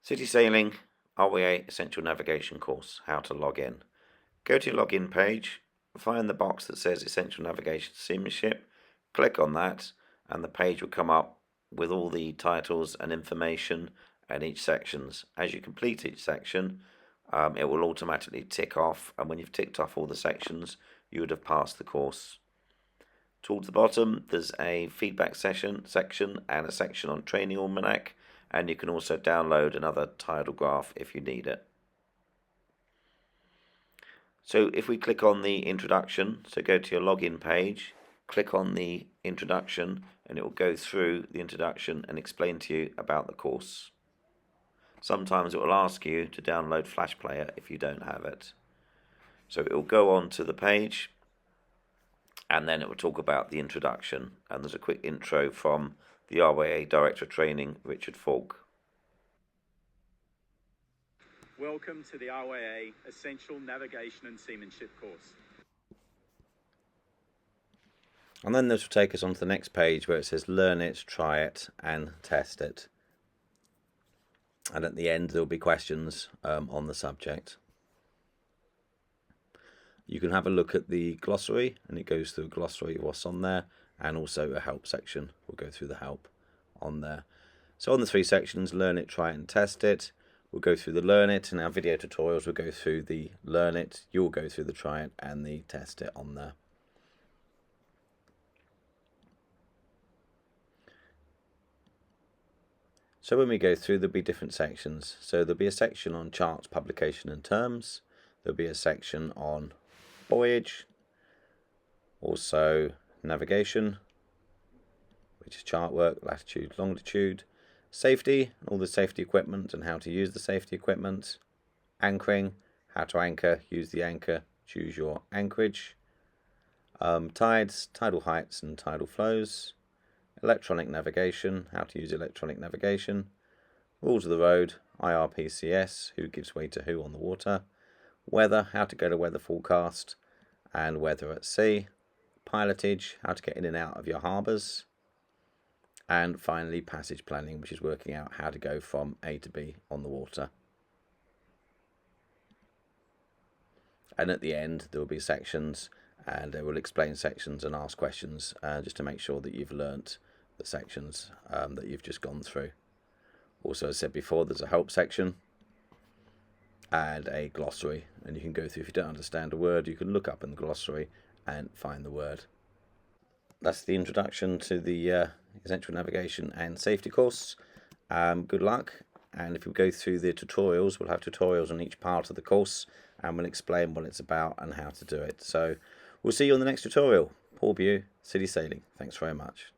City Sailing RYA Essential Navigation course, how to log in. Go to your login page, find the box that says Essential Navigation Seamanship, click on that, and the page will come up with all the titles and information and each sections. As you complete each section, it will automatically tick off, and when you've ticked off all the sections, you would have passed the course. Towards the bottom, there's a feedback section and a section on Training Almanac, and you can also download another Tidal graph if you need it. So if we click on the introduction, so go to your login page, click on the introduction, and it will go through the introduction and explain to you about the course. Sometimes it will ask you to download Flash Player if you don't have it. So it will go on to the page, and then it will talk about the introduction, and there's a quick intro from the RYA Director of Training, Richard Falk. Welcome to the RYA Essential Navigation and Seamanship course. And then this will take us on to the next page where it says learn it, try it and test it. And at the end there will be questions on the subject. You can have a look at the glossary, and it goes through a glossary of what's on there, and also a help section will go through the help on there. So on the three sections, learn it, try it and test it, we'll go through the learn it, and our video tutorials will go through the learn it, you'll go through the try it and the test it on there. So when we go through, there'll be different sections. So there'll be a section on charts, publication and terms. There'll be a section on voyage, also navigation, which is chart work, latitude, longitude, safety, all the safety equipment and how to use the safety equipment, anchoring, how to anchor, use the anchor, choose your anchorage, tides, tidal heights and tidal flows, electronic navigation, how to use electronic navigation, rules of the road, IRPCS, who gives way to who on the water, weather, how to get a weather forecast and weather at sea, pilotage, how to get in and out of your harbours, and finally passage planning, which is working out how to go from A to B on the water. And at the end there will be sections, and they will explain sections and ask questions just to make sure that you've learnt the sections that you've just gone through. Also, as I said before, there's a help section and a glossary, and you can go through. If you don't understand a word, you can look up in the glossary and find the word. That's the introduction to the Essential Navigation and Safety course. Good luck, and if we go through the tutorials, we'll have tutorials on each part of the course, and we'll explain what it's about and how to do it. So we'll see you on the next tutorial. Paul Bew, City Sailing. Thanks very much.